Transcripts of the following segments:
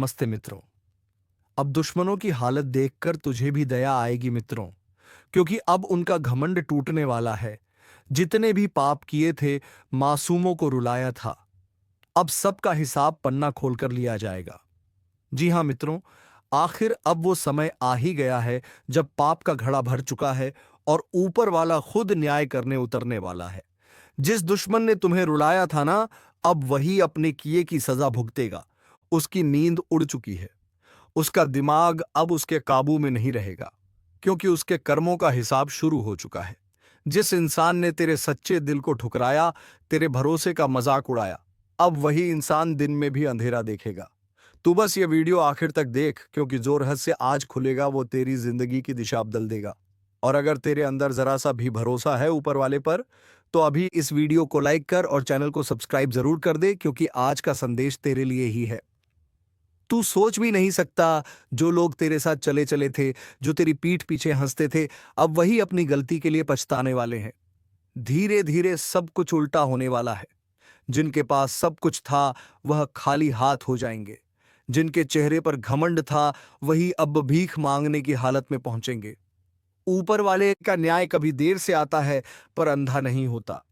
नमस्ते मित्रों। अब दुश्मनों की हालत देखकर तुझे भी दया आएगी मित्रों, क्योंकि अब उनका घमंड टूटने वाला है। जितने भी पाप किए थे, मासूमों को रुलाया था, अब सबका हिसाब पन्ना खोलकर लिया जाएगा। जी हाँ मित्रों, आखिर अब वो समय आ ही गया है जब पाप का घड़ा भर चुका है और ऊपर वाला खुद न्याय करने उतरने वाला है। जिस दुश्मन ने तुम्हें रुलाया था ना, अब वही अपने किए की सजा भुगतेगा। उसकी नींद उड़ चुकी है, उसका दिमाग अब उसके काबू में नहीं रहेगा, क्योंकि उसके कर्मों का हिसाब शुरू हो चुका है। जिस इंसान ने तेरे सच्चे दिल को ठुकराया, तेरे भरोसे का मजाक उड़ाया, अब वही इंसान दिन में भी अंधेरा देखेगा। तू बस ये वीडियो आखिर तक देख, क्योंकि जो रहस्य आज खुलेगा वो तेरी जिंदगी की दिशा बदल देगा। और अगर तेरे अंदर जरा सा भी भरोसा है ऊपर वाले पर, तो अभी इस वीडियो को लाइक कर और चैनल को सब्सक्राइब जरूर कर दे, क्योंकि आज का संदेश तेरे लिए ही है। तू सोच भी नहीं सकता, जो लोग तेरे साथ चले चले थे, जो तेरी पीठ पीछे हंसते थे, अब वही अपनी गलती के लिए पछताने वाले हैं। धीरे धीरे सब कुछ उल्टा होने वाला है। जिनके पास सब कुछ था, वह खाली हाथ हो जाएंगे। जिनके चेहरे पर घमंड था, वही अब भीख मांगने की हालत में पहुंचेंगे। ऊपर वाले का न्याय कभी देर से आता है, पर अंधा नहीं होता।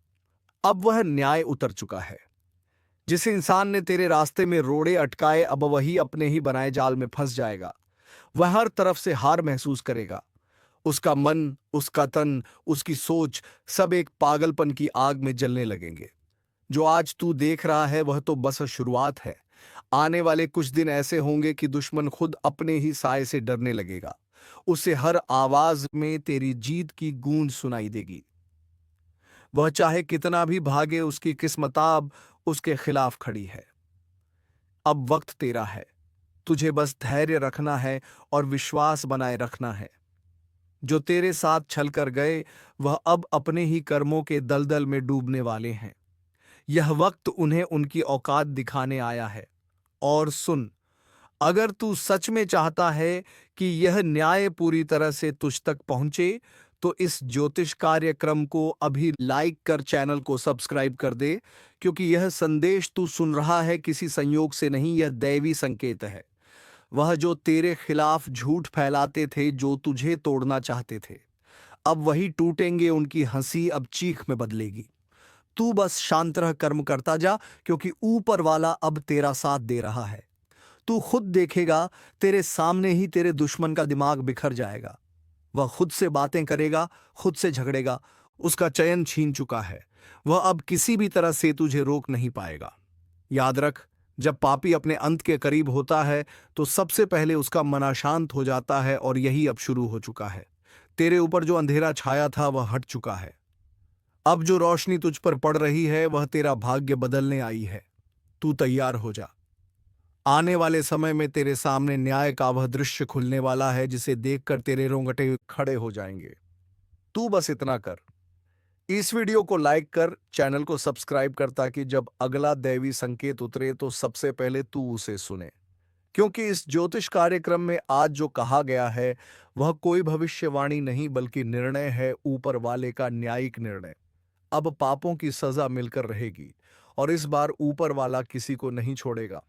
अब वह न्याय उतर चुका है। जिस इंसान ने तेरे रास्ते में रोड़े अटकाए, अब वही अपने ही बनाए जाल में फंस जाएगा। वह हर तरफ से हार महसूस करेगा। उसका मन, उसका तन, उसकी सोच, सब एक पागलपन की आग में जलने लगेंगे। जो आज तू देख रहा है, वह तो बस शुरुआत है। आने वाले कुछ दिन ऐसे होंगे कि दुश्मन खुद अपने ही साए से डरने लगेगा। उसे हर आवाज में तेरी जीत की गूंज सुनाई देगी। वह चाहे कितना भी भागे, उसकी किस्मताब उसके खिलाफ खड़ी है। अब वक्त तेरा है। तुझे बस धैर्य रखना है और विश्वास बनाए रखना है। जो तेरे साथ छल कर गए, वह अब अपने ही कर्मों के दलदल में डूबने वाले हैं। यह वक्त उन्हें उनकी औकात दिखाने आया है। और सुन, अगर तू सच में चाहता है कि यह न्याय पूरी तरह से तुझ तक पहुंचे, तो इस ज्योतिष कार्यक्रम को अभी लाइक कर, चैनल को सब्सक्राइब कर दे, क्योंकि यह संदेश तू सुन रहा है किसी संयोग से नहीं, यह दैवी संकेत है। वह जो तेरे खिलाफ झूठ फैलाते थे, जो तुझे तोड़ना चाहते थे, अब वही टूटेंगे। उनकी हंसी अब चीख में बदलेगी। तू बस शांत रह, कर्म करता जा, क्योंकि ऊपर वाला अब तेरा साथ दे रहा है। तू खुद देखेगा, तेरे सामने ही तेरे दुश्मन का दिमाग बिखर जाएगा। वह खुद से बातें करेगा, खुद से झगड़ेगा। उसका चयन छीन चुका है। वह अब किसी भी तरह से तुझे रोक नहीं पाएगा। याद रख, जब पापी अपने अंत के करीब होता है, तो सबसे पहले उसका मन अशांत हो जाता है, और यही अब शुरू हो चुका है। तेरे ऊपर जो अंधेरा छाया था, वह हट चुका है। अब जो रोशनी तुझ पर पड़ रही है, वह तेरा भाग्य बदलने आई है। तू तैयार हो जा। आने वाले समय में तेरे सामने न्याय का वह दृश्य खुलने वाला है, जिसे देखकर तेरे रोंगटे खड़े हो जाएंगे। तू बस इतना कर, इस वीडियो को लाइक कर, चैनल को सब्सक्राइब कर, ताकि जब अगला दैवी संकेत उतरे तो सबसे पहले तू उसे सुने। क्योंकि इस ज्योतिष कार्यक्रम में आज जो कहा गया है, वह कोई भविष्यवाणी नहीं, बल्कि निर्णय है, ऊपर वाले का न्यायिक निर्णय। अब पापों की सजा मिलकर रहेगी, और इस बार ऊपर वाला किसी को नहीं छोड़ेगा।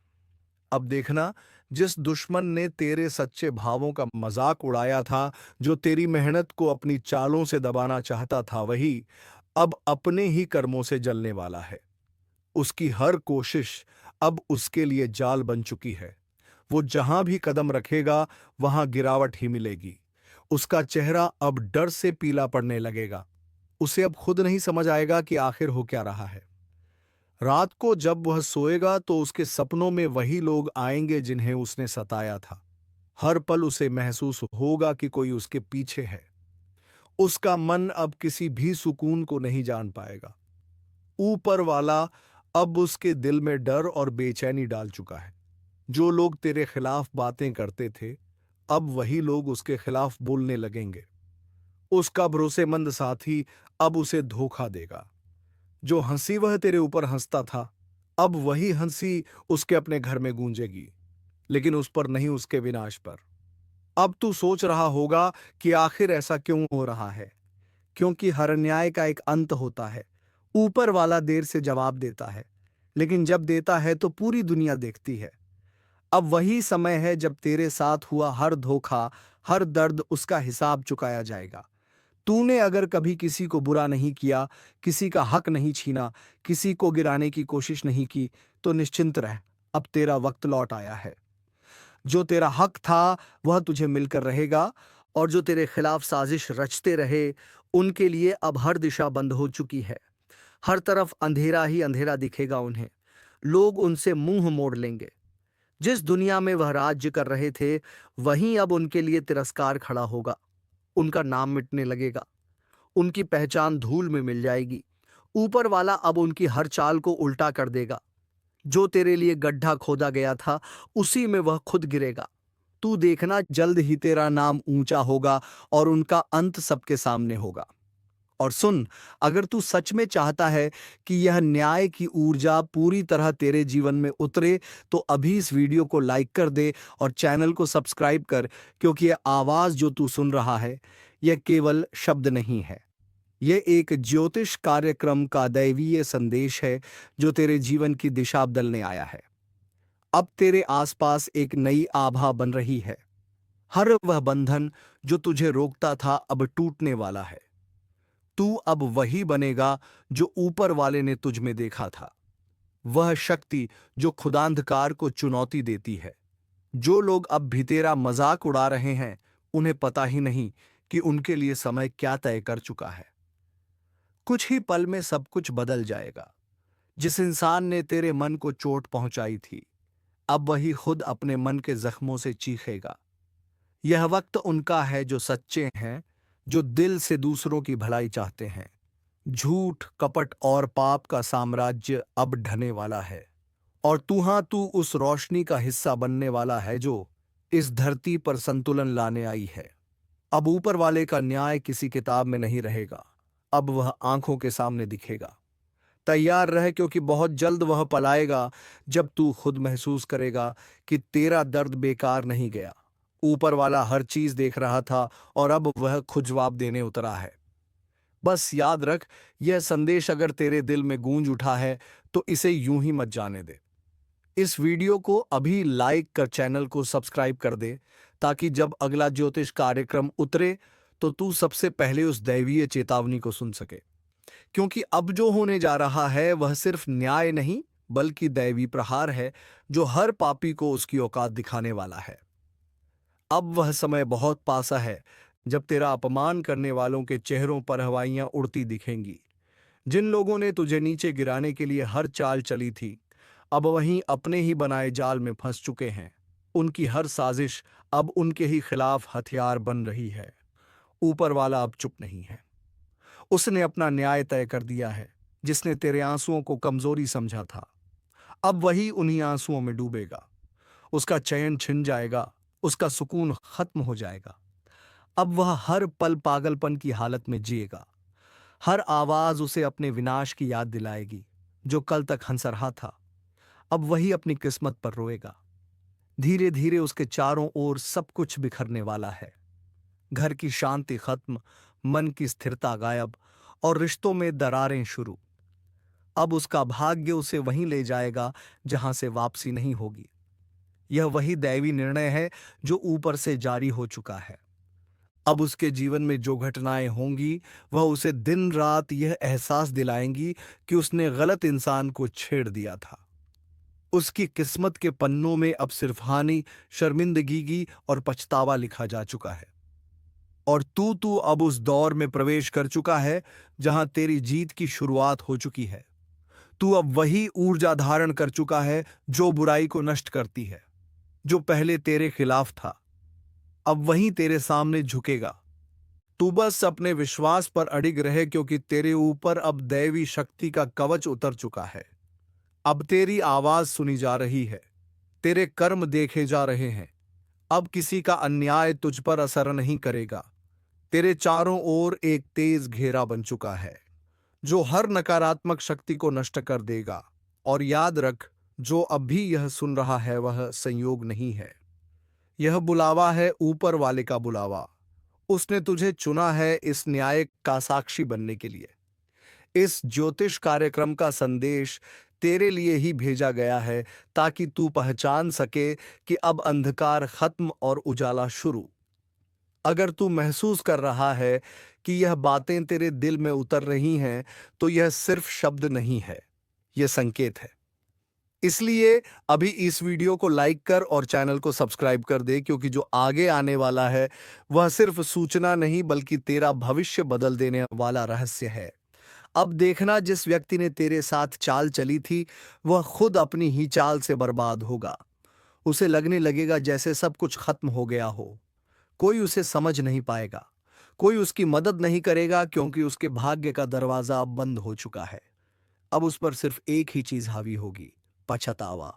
अब देखना, जिस दुश्मन ने तेरे सच्चे भावों का मजाक उड़ाया था, जो तेरी मेहनत को अपनी चालों से दबाना चाहता था, वही अब अपने ही कर्मों से जलने वाला है। उसकी हर कोशिश अब उसके लिए जाल बन चुकी है। वो जहां भी कदम रखेगा, वहां गिरावट ही मिलेगी। उसका चेहरा अब डर से पीला पड़ने लगेगा। उसे अब खुद नहीं समझ आएगा कि आखिर हो क्या रहा है। रात को जब वह सोएगा, तो उसके सपनों में वही लोग आएंगे जिन्हें उसने सताया था। हर पल उसे महसूस होगा कि कोई उसके पीछे है। उसका मन अब किसी भी सुकून को नहीं जान पाएगा। ऊपर वाला अब उसके दिल में डर और बेचैनी डाल चुका है। जो लोग तेरे खिलाफ बातें करते थे, अब वही लोग उसके खिलाफ बोलने लगेंगे। उसका भरोसेमंद साथी अब उसे धोखा देगा। जो हंसी वह तेरे ऊपर हंसता था, अब वही हंसी उसके अपने घर में गूंजेगी, लेकिन उस पर नहीं, उसके विनाश पर। अब तू सोच रहा होगा कि आखिर ऐसा क्यों हो रहा है, क्योंकि हर न्याय का एक अंत होता है। ऊपर वाला देर से जवाब देता है, लेकिन जब देता है तो पूरी दुनिया देखती है। अब वही समय है जब तेरे साथ हुआ हर धोखा, हर दर्द उसका हिसाब चुकाया जाएगा। तूने अगर कभी किसी को बुरा नहीं किया, किसी का हक नहीं छीना, किसी को गिराने की कोशिश नहीं की, तो निश्चिंत रह, अब तेरा वक्त लौट आया है। जो तेरा हक था वह तुझे मिलकर रहेगा, और जो तेरे खिलाफ साजिश रचते रहे उनके लिए अब हर दिशा बंद हो चुकी है। हर तरफ अंधेरा ही अंधेरा दिखेगा उन्हें। लोग उनसे मुंह मोड़ लेंगे। जिस दुनिया में वह राज्य कर रहे थे, वहीं अब उनके लिए तिरस्कार खड़ा होगा। उनका नाम मिटने लगेगा, उनकी पहचान धूल में मिल जाएगी। ऊपर वाला अब उनकी हर चाल को उल्टा कर देगा। जो तेरे लिए गड्ढा खोदा गया था, उसी में वह खुद गिरेगा। तू देखना, जल्द ही तेरा नाम ऊंचा होगा और उनका अंत सबके सामने होगा। और सुन, अगर तू सच में चाहता है कि यह न्याय की ऊर्जा पूरी तरह तेरे जीवन में उतरे, तो अभी इस वीडियो को लाइक कर दे और चैनल को सब्सक्राइब कर, क्योंकि यह आवाज जो तू सुन रहा है, यह केवल शब्द नहीं है। यह एक ज्योतिष कार्यक्रम का दैवीय संदेश है जो तेरे जीवन की दिशा बदलने आया है। अब तेरे आसपास एक नई आभा बन रही है। हर वह बंधन जो तुझे रोकता था अब टूटने वाला है। तू अब वही बनेगा जो ऊपर वाले ने तुझ में देखा था। वह शक्ति जो खुदांधकार को चुनौती देती है। जो लोग अब भी तेरा मजाक उड़ा रहे हैं, उन्हें पता ही नहीं कि उनके लिए समय क्या तय कर चुका है। कुछ ही पल में सब कुछ बदल जाएगा। जिस इंसान ने तेरे मन को चोट पहुंचाई थी, अब वही खुद अपने मन के जख्मों से चीखेगा। यह वक्त उनका है जो सच्चे हैं, जो दिल से दूसरों की भलाई चाहते हैं। झूठ, कपट और पाप का साम्राज्य अब ढहने वाला है, और तू उस रोशनी का हिस्सा बनने वाला है जो इस धरती पर संतुलन लाने आई है। अब ऊपर वाले का न्याय किसी किताब में नहीं रहेगा, अब वह आंखों के सामने दिखेगा। तैयार रह, क्योंकि बहुत जल्द वह पल आएगा जब तू खुद महसूस करेगा कि तेरा दर्द बेकार नहीं गया। ऊपर वाला हर चीज देख रहा था और अब वह खुद जवाब देने उतरा है। बस याद रख, यह संदेश अगर तेरे दिल में गूंज उठा है तो इसे यूं ही मत जाने दे। इस वीडियो को अभी लाइक कर चैनल को सब्सक्राइब कर दे, ताकि जब अगला ज्योतिष कार्यक्रम उतरे तो तू सबसे पहले उस दैवीय चेतावनी को सुन सके। क्योंकि अब जो होने जा रहा है वह सिर्फ न्याय नहीं, बल्कि दैवी प्रहार है जो हर पापी को उसकी औकात दिखाने वाला है। अब वह समय बहुत पासा है जब तेरा अपमान करने वालों के चेहरों पर हवाइयां उड़ती दिखेंगी। जिन लोगों ने तुझे नीचे गिराने के लिए हर चाल चली थी, अब वहीं अपने ही बनाए जाल में फंस चुके हैं। उनकी हर साजिश अब उनके ही खिलाफ हथियार बन रही है। ऊपर वाला अब चुप नहीं है। उसने अपना न्याय तय कर दिया है। जिसने तेरे आंसुओं को कमजोरी समझा था, अब वही उन्हीं आंसुओं में डूबेगा। उसका चैन छिन जाएगा, उसका सुकून खत्म हो जाएगा। अब वह हर पल पागलपन की हालत में जिएगा। हर आवाज उसे अपने विनाश की याद दिलाएगी। जो कल तक हंस रहा था, अब वही अपनी किस्मत पर रोएगा। धीरे धीरे उसके चारों ओर सब कुछ बिखरने वाला है। घर की शांति खत्म, मन की स्थिरता गायब, और रिश्तों में दरारें शुरू। अब उसका भाग्य उसे वहीं ले जाएगा जहां से वापसी नहीं होगी। यह वही दैवी निर्णय है जो ऊपर से जारी हो चुका है। अब उसके जीवन में जो घटनाएं होंगी, वह उसे दिन रात यह एहसास दिलाएंगी कि उसने गलत इंसान को छेड़ दिया था। उसकी किस्मत के पन्नों में अब सिर्फ हानि, शर्मिंदगी और पछतावा लिखा जा चुका है। और तू अब उस दौर में प्रवेश कर चुका है जहां तेरी जीत की शुरुआत हो चुकी है। तू अब वही ऊर्जा धारण कर चुका है जो बुराई को नष्ट करती है। जो पहले तेरे खिलाफ था, अब वहीं तेरे सामने झुकेगा। तू बस अपने विश्वास पर अडिग रहे, क्योंकि तेरे ऊपर अब दैवी शक्ति का कवच उतर चुका है। अब तेरी आवाज सुनी जा रही है, तेरे कर्म देखे जा रहे हैं। अब किसी का अन्याय तुझ पर असर नहीं करेगा। तेरे चारों ओर एक तेज घेरा बन चुका है जो हर नकारात्मक शक्ति को नष्ट कर देगा। और याद रख, जो अब भी यह सुन रहा है वह संयोग नहीं है। यह बुलावा है ऊपर वाले का बुलावा। उसने तुझे चुना है इस न्याय का साक्षी बनने के लिए। इस ज्योतिष कार्यक्रम का संदेश तेरे लिए ही भेजा गया है, ताकि तू पहचान सके कि अब अंधकार खत्म और उजाला शुरू। अगर तू महसूस कर रहा है कि यह बातें तेरे दिल में उतर रही हैं, तो यह सिर्फ शब्द नहीं है, यह संकेत है। इसलिए अभी इस वीडियो को लाइक कर और चैनल को सब्सक्राइब कर दे, क्योंकि जो आगे आने वाला है वह सिर्फ सूचना नहीं बल्कि तेरा भविष्य बदल देने वाला रहस्य है। अब देखना, जिस व्यक्ति ने तेरे साथ चाल चली थी वह खुद अपनी ही चाल से बर्बाद होगा। उसे लगने लगेगा जैसे सब कुछ खत्म हो गया हो। कोई उसे समझ नहीं पाएगा, कोई उसकी मदद नहीं करेगा, क्योंकि उसके भाग्य का दरवाजा अब बंद हो चुका है। अब उस पर सिर्फ एक ही चीज हावी होगी, पछतावा।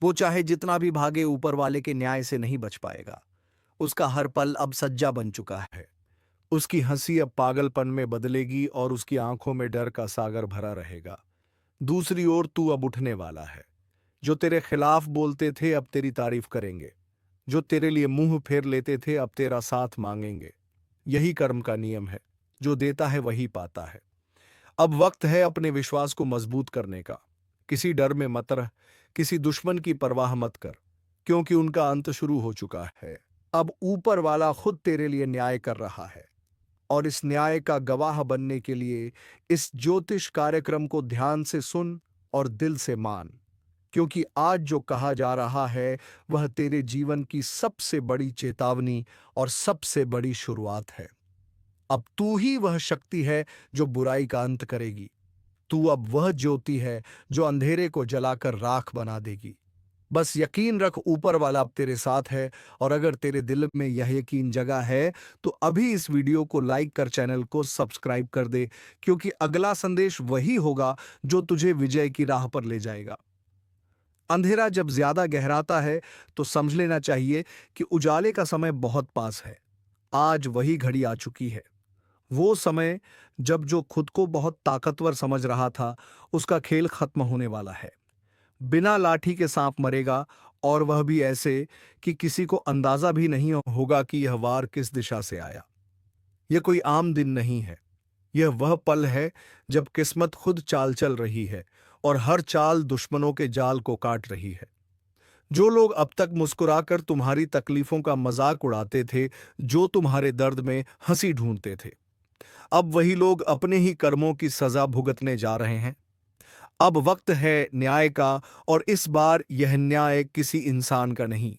वो चाहे जितना भी भागे, ऊपर वाले के न्याय से नहीं बच पाएगा। उसका हर पल अब सज्जा बन चुका है। उसकी हंसी अब पागलपन में बदलेगी और उसकी आंखों में डर का सागर भरा रहेगा। दूसरी ओर तू अब उठने वाला है। जो तेरे खिलाफ बोलते थे अब तेरी तारीफ करेंगे। जो तेरे लिए मुंह फेर लेते थे अब तेरा साथ मांगेंगे। यही कर्म का नियम है, जो देता है वही पाता है। अब वक्त है अपने विश्वास को मजबूत करने का। किसी डर में मत रह, किसी दुश्मन की परवाह मत कर, क्योंकि उनका अंत शुरू हो चुका है। अब ऊपर वाला खुद तेरे लिए न्याय कर रहा है, और इस न्याय का गवाह बनने के लिए इस ज्योतिष कार्यक्रम को ध्यान से सुन और दिल से मान, क्योंकि आज जो कहा जा रहा है वह तेरे जीवन की सबसे बड़ी चेतावनी और सबसे बड़ी शुरुआत है। अब तू ही वह शक्ति है जो बुराई का अंत करेगी। तू अब वह ज्योति है जो अंधेरे को जलाकर राख बना देगी। बस यकीन रख, ऊपर वाला अब तेरे साथ है। और अगर तेरे दिल में यह यकीन जगा है तो अभी इस वीडियो को लाइक कर चैनल को सब्सक्राइब कर दे, क्योंकि अगला संदेश वही होगा जो तुझे विजय की राह पर ले जाएगा। अंधेरा जब ज्यादा गहराता है तो समझ लेना चाहिए कि उजाले का समय बहुत पास है। आज वही घड़ी आ चुकी है, वो समय जब जो खुद को बहुत ताकतवर समझ रहा था उसका खेल खत्म होने वाला है। बिना लाठी के सांप मरेगा, और वह भी ऐसे कि किसी को अंदाजा भी नहीं होगा कि यह वार किस दिशा से आया। यह कोई आम दिन नहीं है, यह वह पल है जब किस्मत खुद चाल चल रही है, और हर चाल दुश्मनों के जाल को काट रही है। जो लोग अब तक मुस्कुराकर तुम्हारी तकलीफों का मजाक उड़ाते थे, जो तुम्हारे दर्द में हंसी ढूंढते थे, अब वही लोग अपने ही कर्मों की सजा भुगतने जा रहे हैं। अब वक्त है न्याय का, और इस बार यह न्याय किसी इंसान का नहीं,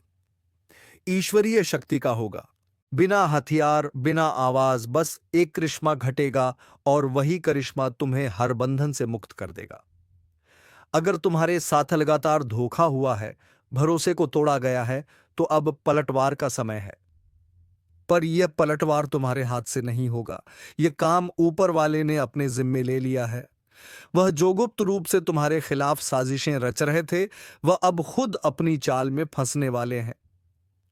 ईश्वरीय शक्ति का होगा। बिना हथियार, बिना आवाज, बस एक करिश्मा घटेगा, और वही करिश्मा तुम्हें हर बंधन से मुक्त कर देगा। अगर तुम्हारे साथ लगातार धोखा हुआ है, भरोसे को तोड़ा गया है, तो अब पलटवार का समय है। पर यह पलटवार तुम्हारे हाथ से नहीं होगा। यह काम ऊपर वाले ने अपने जिम्मे ले लिया है। वह जो गुप्त रूप से तुम्हारे खिलाफ साजिशें रच रहे थे, वह अब खुद अपनी चाल में फंसने वाले हैं।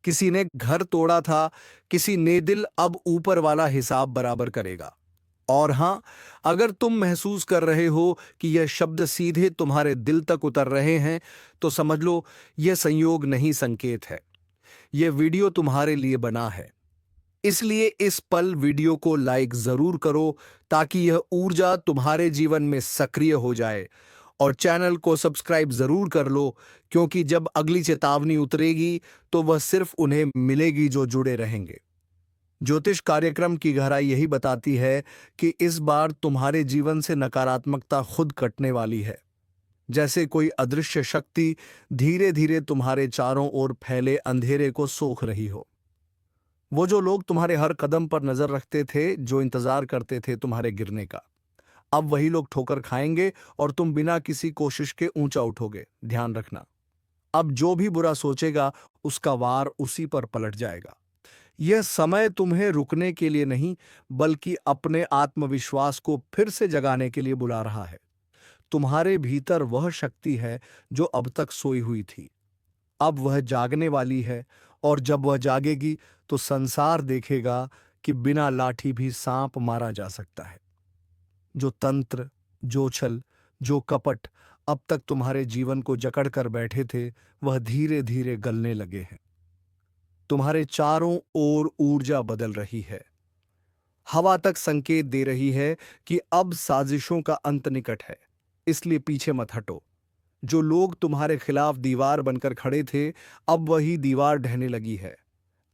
किसी ने घर तोड़ा था, किसी ने दिल, अब ऊपर वाला हिसाब बराबर करेगा। और हां, अगर तुम महसूस कर रहे हो कि यह शब्द सीधे तुम्हारे दिल तक उतर रहे हैं, तो समझ लो यह संयोग नहीं, संकेत है। यह वीडियो तुम्हारे लिए बना है, इसलिए इस पल वीडियो को लाइक जरूर करो, ताकि यह ऊर्जा तुम्हारे जीवन में सक्रिय हो जाए। और चैनल को सब्सक्राइब जरूर कर लो, क्योंकि जब अगली चेतावनी उतरेगी तो वह सिर्फ उन्हें मिलेगी जो जुड़े रहेंगे। ज्योतिष कार्यक्रम की गहराई यही बताती है कि इस बार तुम्हारे जीवन से नकारात्मकता खुद कटने वाली है। जैसे कोई अदृश्य शक्ति धीरे धीरे तुम्हारे चारों ओर फैले अंधेरे को सोख रही हो। वो जो लोग तुम्हारे हर कदम पर नजर रखते थे, जो इंतजार करते थे तुम्हारे गिरने का, अब वही लोग ठोकर खाएंगे, और तुम बिना किसी कोशिश के ऊंचा उठोगे। ध्यान रखना, अब जो भी बुरा सोचेगा उसका वार उसी पर पलट जाएगा। यह समय तुम्हें रुकने के लिए नहीं, बल्कि अपने आत्मविश्वास को फिर से जगाने के लिए बुला रहा है। तुम्हारे भीतर वह शक्ति है जो अब तक सोई हुई थी, अब वह जागने वाली है। और जब वह जागेगी तो संसार देखेगा कि बिना लाठी भी सांप मारा जा सकता है। जो तंत्र, जो छल, जो कपट अब तक तुम्हारे जीवन को जकड़ कर बैठे थे, वह धीरे धीरे गलने लगे हैं। तुम्हारे चारों ओर ऊर्जा बदल रही है। हवा तक संकेत दे रही है कि अब साजिशों का अंत निकट है। इसलिए पीछे मत हटो। जो लोग तुम्हारे खिलाफ दीवार बनकर खड़े थे, अब वही दीवार ढहने लगी है।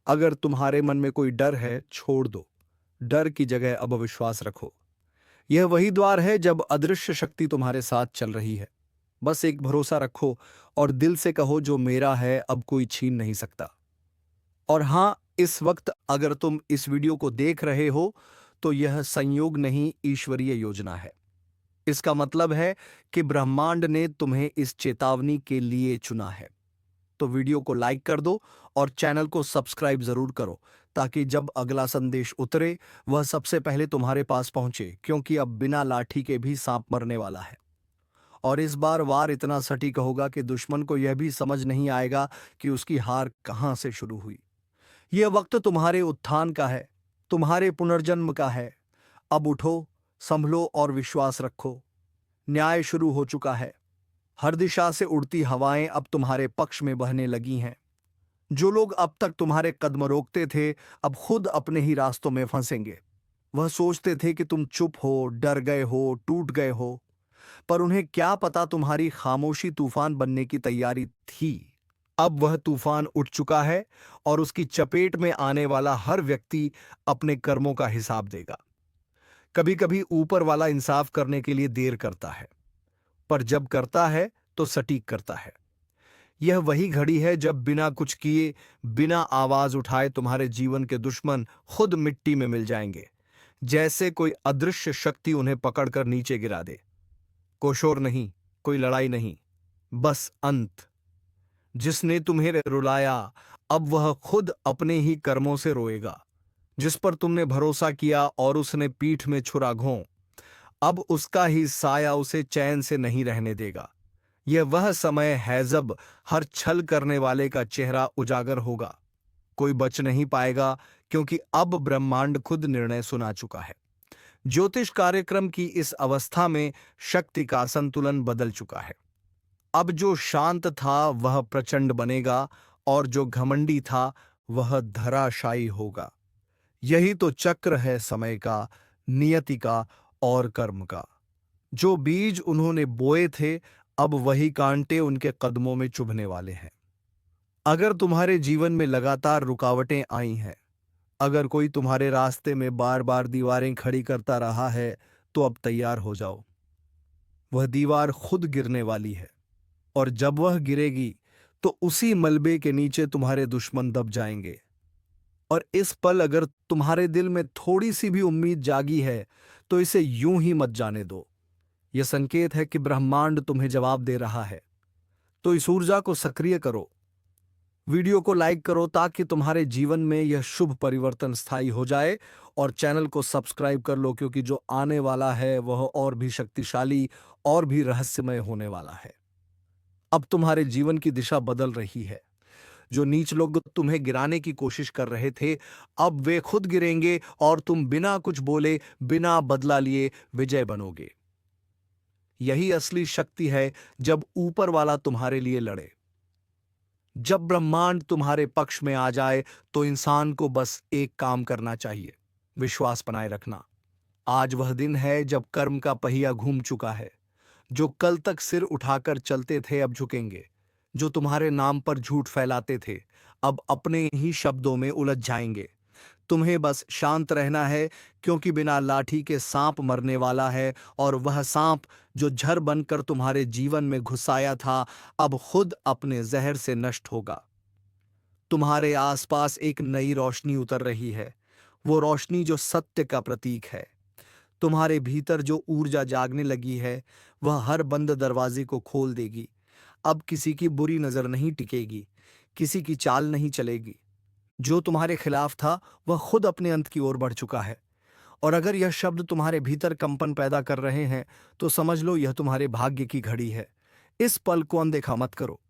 अगर तुम्हारे मन में कोई डर है, छोड़ दो। डर की जगह अब विश्वास रखो। यह वही द्वार है जब अदृश्य शक्ति तुम्हारे साथ चल रही है। बस एक भरोसा रखो और दिल से कहो, जो मेरा है अब कोई छीन नहीं सकता। और हां, इस वक्त अगर तुम इस वीडियो को देख रहे हो, तो यह संयोग नहीं, ईश्वरीय योजना है। इसका मतलब है कि ब्रह्मांड ने तुम्हें इस चेतावनी के लिए चुना है। तो वीडियो को लाइक कर दो और चैनल को सब्सक्राइब जरूर करो, ताकि जब अगला संदेश उतरे वह सबसे पहले तुम्हारे पास पहुंचे, क्योंकि अब बिना लाठी के भी सांप मरने वाला है। और इस बार वार इतना सटीक होगा कि दुश्मन को यह भी समझ नहीं आएगा कि उसकी हार कहां से शुरू हुई। यह वक्त तुम्हारे उत्थान का है, तुम्हारे पुनर्जन्म का है। अब उठो, संभलो और विश्वास रखो। न्याय शुरू हो चुका है। हर दिशा से उड़ती हवाएं अब तुम्हारे पक्ष में बहने लगी हैं। जो लोग अब तक तुम्हारे कदम रोकते थे, अब खुद अपने ही रास्तों में फंसेंगे। वह सोचते थे कि तुम चुप हो, डर गए हो, टूट गए हो, पर उन्हें क्या पता तुम्हारी खामोशी तूफान बनने की तैयारी थी। अब वह तूफान उठ चुका है और उसकी चपेट में आने वाला हर व्यक्ति अपने कर्मों का हिसाब देगा। कभी कभी ऊपर वाला इंसाफ करने के लिए देर करता है, पर जब करता है तो सटीक करता है। यह वही घड़ी है जब बिना कुछ किए, बिना आवाज उठाए तुम्हारे जीवन के दुश्मन खुद मिट्टी में मिल जाएंगे, जैसे कोई अदृश्य शक्ति उन्हें पकड़कर नीचे गिरा दे। कोई शोर नहीं, कोई लड़ाई नहीं, बस अंत। जिसने तुम्हें रुलाया, अब वह खुद अपने ही कर्मों से रोएगा। जिस पर तुमने भरोसा किया और उसने पीठ में छुरा घों, अब उसका ही साया उसे चैन से नहीं रहने देगा। यह वह समय है जब हर छल करने वाले का चेहरा उजागर होगा। कोई बच नहीं पाएगा, क्योंकि अब ब्रह्मांड खुद निर्णय सुना चुका है। ज्योतिष कार्यक्रम की इस अवस्था में शक्ति का संतुलन बदल चुका है। अब जो शांत था वह प्रचंड बनेगा और जो घमंडी था वह धराशायी होगा। यही तो चक्र है समय का, नियति का और कर्म का। जो बीज उन्होंने बोए थे, अब वही कांटे उनके कदमों में चुभने वाले हैं। अगर तुम्हारे जीवन में लगातार रुकावटें आई हैं, अगर कोई तुम्हारे रास्ते में बार बार दीवारें खड़ी करता रहा है, तो अब तैयार हो जाओ। वह दीवार खुद गिरने वाली है, और जब वह गिरेगी तो उसी मलबे के नीचे तुम्हारे दुश्मन दब जाएंगे। और इस पल अगर तुम्हारे दिल में थोड़ी सी भी उम्मीद जागी है, तो इसे यूं ही मत जाने दो। यह संकेत है कि ब्रह्मांड तुम्हें जवाब दे रहा है। तो इस ऊर्जा को सक्रिय करो, वीडियो को लाइक करो, ताकि तुम्हारे जीवन में यह शुभ परिवर्तन स्थायी हो जाए। और चैनल को सब्सक्राइब कर लो, क्योंकि जो आने वाला है वह और भी शक्तिशाली और भी रहस्यमय होने वाला है। अब तुम्हारे जीवन की दिशा बदल रही है। जो नीच लोग तुम्हें गिराने की कोशिश कर रहे थे, अब वे खुद गिरेंगे और तुम बिना कुछ बोले, बिना बदला लिए विजय बनोगे। यही असली शक्ति है, जब ऊपर वाला तुम्हारे लिए लड़े। जब ब्रह्मांड तुम्हारे पक्ष में आ जाए, तो इंसान को बस एक काम करना चाहिए, विश्वास बनाए रखना। आज वह दिन है जब कर्म का पहिया घूम चुका है। जो कल तक सिर उठाकर चलते थे, अब झुकेंगे। जो तुम्हारे नाम पर झूठ फैलाते थे, अब अपने ही शब्दों में उलझ जाएंगे। तुम्हें बस शांत रहना है, क्योंकि बिना लाठी के सांप मरने वाला है, और वह सांप जो झर बनकर तुम्हारे जीवन में घुसाया था, अब खुद अपने जहर से नष्ट होगा। तुम्हारे आसपास एक नई रोशनी उतर रही है, वो रोशनी जो सत्य का प्रतीक है। तुम्हारे भीतर जो ऊर्जा जागने लगी है, वह हर बंद दरवाजे को खोल देगी। अब किसी की बुरी नजर नहीं टिकेगी, किसी की चाल नहीं चलेगी। जो तुम्हारे खिलाफ था, वह खुद अपने अंत की ओर बढ़ चुका है। और अगर यह शब्द तुम्हारे भीतर कंपन पैदा कर रहे हैं, तो समझ लो यह तुम्हारे भाग्य की घड़ी है। इस पल को अनदेखा मत करो।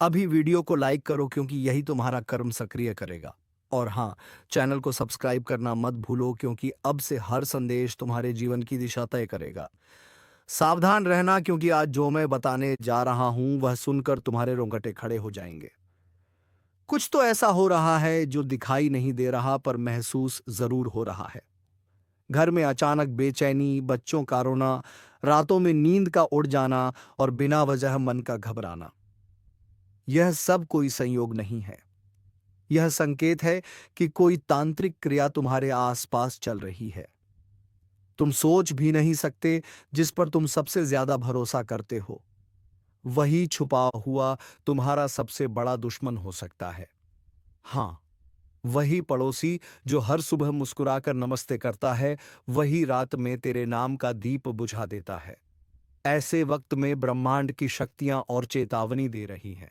अभी वीडियो को लाइक करो, क्योंकि यही तुम्हारा कर्म सक्रिय करेगा। और हाँ, चैनल को सब्सक्राइब करना मत भूलो, क्योंकि अब से हर संदेश तुम्हारे जीवन की दिशा तय करेगा। सावधान रहना, क्योंकि आज जो मैं बताने जा रहा हूं वह सुनकर तुम्हारे रोंगटे खड़े हो जाएंगे। कुछ तो ऐसा हो रहा है जो दिखाई नहीं दे रहा, पर महसूस जरूर हो रहा है। घर में अचानक बेचैनी, बच्चों का रोना, रातों में नींद का उड़ जाना और बिना वजह मन का घबराना। यह सब कोई संयोग नहीं है। यह संकेत है कि कोई तांत्रिक क्रिया तुम्हारे आसपास चल रही है। तुम सोच भी नहीं सकते जिस पर तुम सबसे ज्यादा भरोसा करते हो, वही छुपा हुआ तुम्हारा सबसे बड़ा दुश्मन हो सकता है। हाँ, वही पड़ोसी जो हर सुबह मुस्कुराकर नमस्ते करता है, वही रात में तेरे नाम का दीप बुझा देता है। ऐसे वक्त में ब्रह्मांड की शक्तियां और चेतावनी दे रही हैं।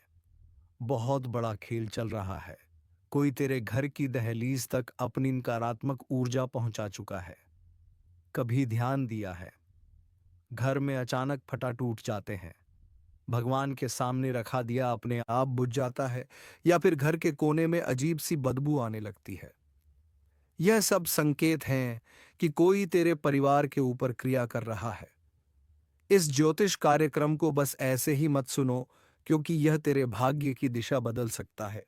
बहुत बड़ा खेल चल रहा है। कोई तेरे घर की दहलीज तक अपनी नकारात्मक ऊर्जा पहुंचा चुका है। कभी ध्यान दिया है, घर में अचानक फटा टूट जाते हैं, भगवान के सामने रखा दिया अपने आप बुझ जाता है, या फिर घर के कोने में अजीब सी बदबू आने लगती है। यह सब संकेत हैं कि कोई तेरे परिवार के ऊपर क्रिया कर रहा है। इस ज्योतिष कार्यक्रम को बस ऐसे ही मत सुनो, क्योंकि यह तेरे भाग्य की दिशा बदल सकता है।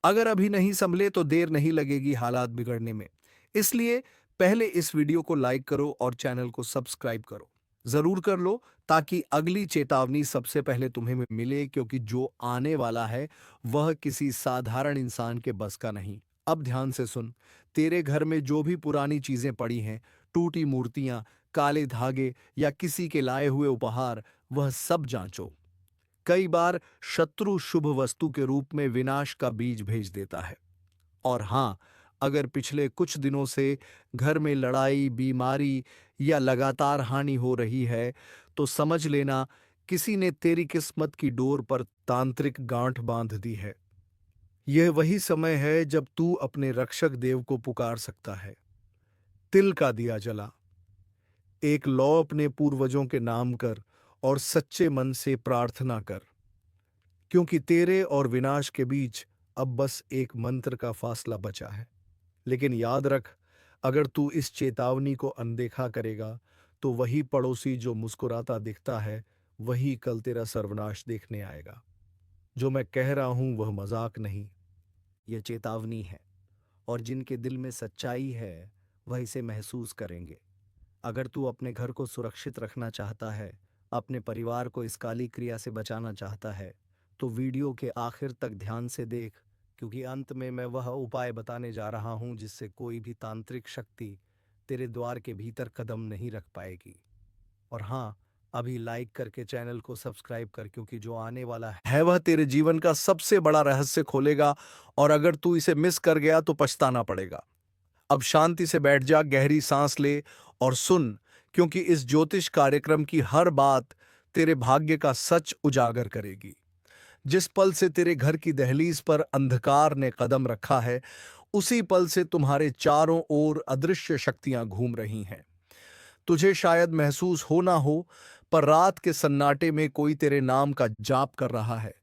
अगर अभी नहीं संभले तो देर नहीं लगेगी हालात बिगड़ने में। इसलिए पहले इस वीडियो को लाइक करो और चैनल को सब्सक्राइब करो। जरूर कर लो, ताकि अगली चेतावनी सबसे पहले तुम्हें मिले, क्योंकि जो आने वाला है वह किसी साधारण इंसान के बस का नहीं। अब ध्यान से सुन। तेरे घर में जो भी पुरानी चीजें पड़ी हैं, टूटी मूर्तियां, काले धागे या किसी के लाए हुए उपहार, वह सब जांचो। कई बार शत्रु शुभ वस्तु के रूप में विनाश का बीज भेज देता है। और हां, अगर पिछले कुछ दिनों से घर में लड़ाई, बीमारी या लगातार हानि हो रही है, तो समझ लेना किसी ने तेरी किस्मत की डोर पर तांत्रिक गांठ बांध दी है। यह वही समय है जब तू अपने रक्षक देव को पुकार सकता है। तिल का दिया जला, एक लौ अपने पूर्वजों के नाम कर और सच्चे मन से प्रार्थना कर, क्योंकि तेरे और विनाश के बीच अब बस एक मंत्र का फासला बचा है। लेकिन याद रख, अगर तू इस चेतावनी को अनदेखा करेगा, तो वही पड़ोसी जो मुस्कुराता दिखता है, वही कल तेरा सर्वनाश देखने आएगा। जो मैं कह रहा हूं वह मजाक नहीं, यह चेतावनी है। और जिनके दिल में सच्चाई है, वह इसे महसूस करेंगे। अगर तू अपने घर को सुरक्षित रखना चाहता है, अपने परिवार को इस काली क्रिया से बचाना चाहता है, तो वीडियो के आखिर तक ध्यान से देख, क्योंकि अंत में मैं वह उपाय बताने जा रहा हूं जिससे कोई भी तांत्रिक शक्ति तेरे द्वार के भीतर कदम नहीं रख पाएगी। और हाँ, अभी लाइक करके चैनल को सब्सक्राइब कर, क्योंकि जो आने वाला है वह तेरे जीवन का सबसे बड़ा रहस्य खोलेगा, और अगर तू इसे मिस कर गया तो पछताना पड़ेगा। अब शांति से बैठ जा, गहरी सांस ले और सुन, क्योंकि इस ज्योतिष कार्यक्रम की हर बात तेरे भाग्य का सच उजागर करेगी। जिस पल से तेरे घर की दहलीज पर अंधकार ने कदम रखा है, उसी पल से तुम्हारे चारों ओर अदृश्य शक्तियां घूम रही हैं। तुझे शायद महसूस हो ना हो, पर रात के सन्नाटे में कोई तेरे नाम का जाप कर रहा है।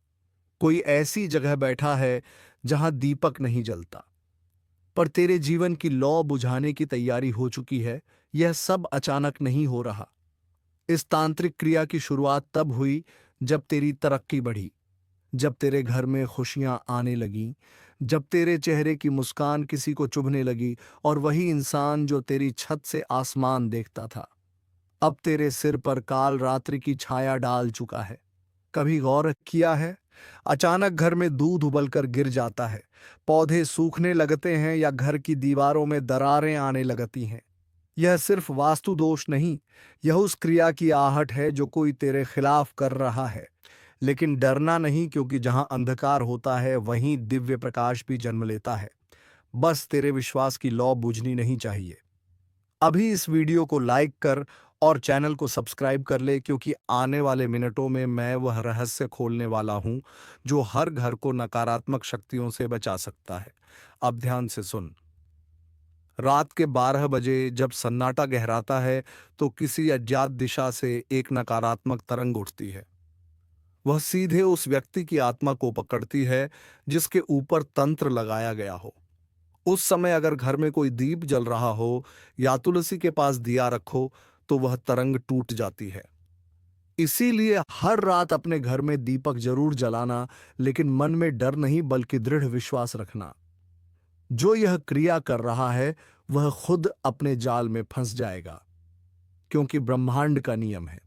कोई ऐसी जगह बैठा है जहां दीपक नहीं जलता, पर तेरे जीवन की लौ बुझाने की तैयारी हो चुकी है। यह सब अचानक नहीं हो रहा। इस तांत्रिक क्रिया की शुरुआत तब हुई जब तेरी तरक्की बढ़ी, जब तेरे घर में खुशियां आने लगीं, जब तेरे चेहरे की मुस्कान किसी को चुभने लगी, और वही इंसान जो तेरी छत से आसमान देखता था, अब तेरे सिर पर काल रात्रि की छाया डाल चुका है। कभी गौर किया है, अचानक घर में दूध उबलकर गिर जाता है, पौधे सूखने लगते हैं या घर की दीवारों में दरारें आने लगती हैं। यह सिर्फ वास्तु दोष नहीं, यह उस क्रिया की आहट है जो कोई तेरे खिलाफ कर रहा है। लेकिन डरना नहीं, क्योंकि जहां अंधकार होता है वहीं दिव्य प्रकाश भी जन्म लेता है। बस तेरे विश्वास की लौ बुझनी नहीं चाहिए। अभी इस वीडियो को लाइक कर और चैनल को सब्सक्राइब कर ले, क्योंकि आने वाले मिनटों में मैं वह रहस्य खोलने वाला हूं जो हर घर को नकारात्मक शक्तियों से बचा सकता है। अब ध्यान से सुन। रात के 12 बजे जब सन्नाटा गहराता है, तो किसी अज्ञात दिशा से एक नकारात्मक तरंग उठती है। वह सीधे उस व्यक्ति की आत्मा को पकड़ती है जिसके ऊपर तंत्र लगाया गया हो। उस समय अगर घर में कोई दीप जल रहा हो या तुलसी के पास दिया रखो, तो वह तरंग टूट जाती है। इसीलिए हर रात अपने घर में दीपक जरूर जलाना, लेकिन मन में डर नहीं बल्कि दृढ़ विश्वास रखना। जो यह क्रिया कर रहा है वह खुद अपने जाल में फंस जाएगा, क्योंकि ब्रह्मांड का नियम है,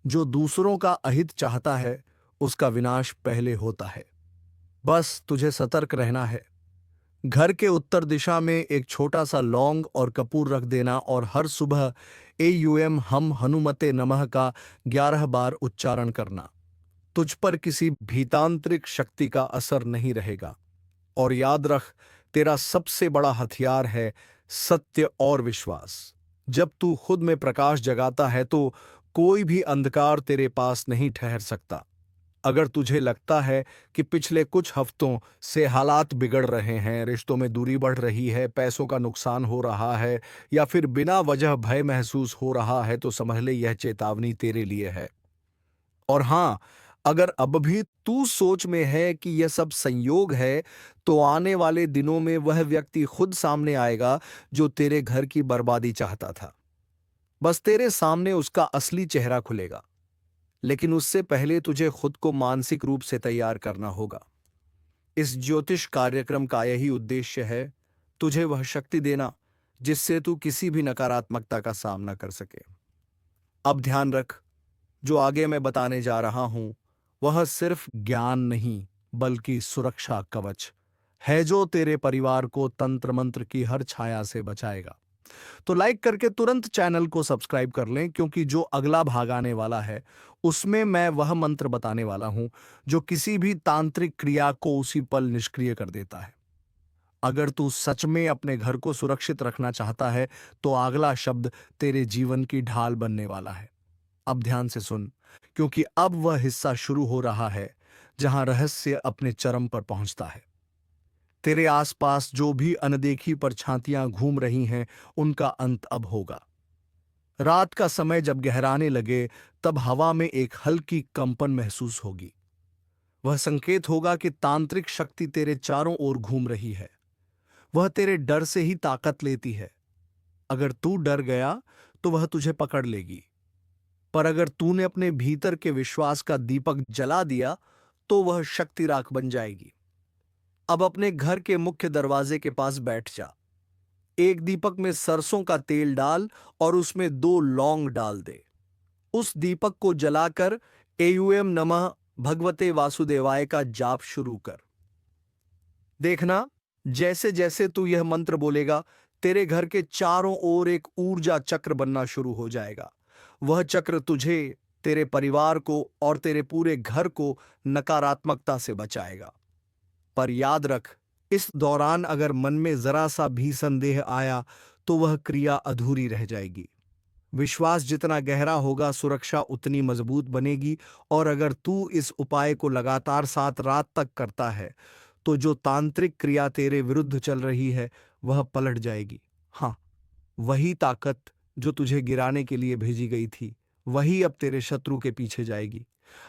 जो दूसरों का अहित चाहता है उसका विनाश पहले होता है। बस तुझे सतर्क रहना है। घर के उत्तर दिशा में एक छोटा सा लौंग और कपूर रख देना और हर सुबह एयूएम हम हनुमते नमः का 11 बार उच्चारण करना। तुझ पर किसी भीतांतरिक शक्ति का असर नहीं रहेगा। और याद रख, तेरा सबसे बड़ा हथियार है सत्य और विश्वास। जब तू खुद में प्रकाश जगाता है तो कोई भी अंधकार तेरे पास नहीं ठहर सकता। अगर तुझे लगता है कि पिछले कुछ हफ्तों से हालात बिगड़ रहे हैं, रिश्तों में दूरी बढ़ रही है, पैसों का नुकसान हो रहा है या फिर बिना वजह भय महसूस हो रहा है, तो समझ ले यह चेतावनी तेरे लिए है। और हाँ, अगर अब भी तू सोच में है कि यह सब संयोग है, तो आने वाले दिनों में वह व्यक्ति खुद सामने आएगा जो तेरे घर की बर्बादी चाहता था। बस तेरे सामने उसका असली चेहरा खुलेगा। लेकिन उससे पहले तुझे खुद को मानसिक रूप से तैयार करना होगा। इस ज्योतिष कार्यक्रम का यही उद्देश्य है, तुझे वह शक्ति देना जिससे तू किसी भी नकारात्मकता का सामना कर सके। अब ध्यान रख, जो आगे मैं बताने जा रहा हूं वह सिर्फ ज्ञान नहीं बल्कि सुरक्षा कवच है, जो तेरे परिवार को तंत्र मंत्र की हर छाया से बचाएगा। तो लाइक करके तुरंत चैनल को सब्सक्राइब कर लें, क्योंकि जो अगला भाग आने वाला है उसमें मैं वह मंत्र बताने वाला हूं जो किसी भी तांत्रिक क्रिया को उसी पल निष्क्रिय कर देता है। अगर तू सच में अपने घर को सुरक्षित रखना चाहता है तो अगला शब्द तेरे जीवन की ढाल बनने वाला है। अब ध्यान से सुन, क्योंकि अब वह हिस्सा शुरू हो रहा है जहां रहस्य अपने चरम पर पहुंचता है। तेरे आसपास जो भी अनदेखी परछातियां घूम रही हैं, उनका अंत अब होगा। रात का समय जब गहराने लगे, तब हवा में एक हल्की कंपन महसूस होगी। वह संकेत होगा कि तांत्रिक शक्ति तेरे चारों ओर घूम रही है। वह तेरे डर से ही ताकत लेती है। अगर तू डर गया तो वह तुझे पकड़ लेगी, पर अगर तूने अपने भीतर के विश्वास का दीपक जला दिया तो वह शक्ति राख बन जाएगी। अब अपने घर के मुख्य दरवाजे के पास बैठ जा। एक दीपक में सरसों का तेल डाल और उसमें 2 लौंग डाल दे। उस दीपक को जलाकर एयूएम नमः भगवते वासुदेवाय का जाप शुरू कर। देखना, जैसे जैसे तू यह मंत्र बोलेगा, तेरे घर के चारों ओर एक ऊर्जा चक्र बनना शुरू हो जाएगा। वह चक्र तुझे, तेरे परिवार को और तेरे पूरे घर को नकारात्मकता से बचाएगा। पर याद रख, इस दौरान अगर मन में जरा सा भी संदेह आया तो वह क्रिया अधूरी रह जाएगी। विश्वास जितना गहरा होगा, सुरक्षा उतनी मजबूत बनेगी। और अगर तू इस उपाय को लगातार 7 रात तक करता है तो जो तांत्रिक क्रिया तेरे विरुद्ध चल रही है वह पलट जाएगी। हाँ, वही ताकत जो तुझे गिराने के लिए भेजी गई थी, वही अब तेरे शत्रु के पीछे जाएगी।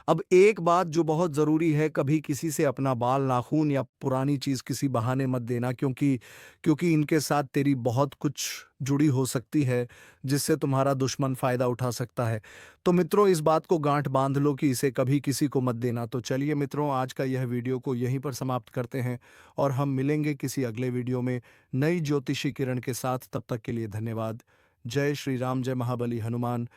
अब एक बात जो बहुत जरूरी है, कभी किसी से अपना बाल, नाखून या पुरानी चीज किसी बहाने मत देना, क्योंकि क्योंकि इनके साथ तेरी बहुत कुछ जुड़ी हो सकती है जिससे तुम्हारा दुश्मन फायदा उठा सकता है। तो मित्रों, इस बात को गांठ बांध लो कि इसे कभी किसी को मत देना। तो चलिए मित्रों, आज का यह वीडियो को यहीं पर समाप्त करते हैं और हम मिलेंगे किसी अगले वीडियो में नई ज्योतिषी किरण के साथ। तब तक के लिए धन्यवाद। जय श्री राम, जय महाबली हनुमान।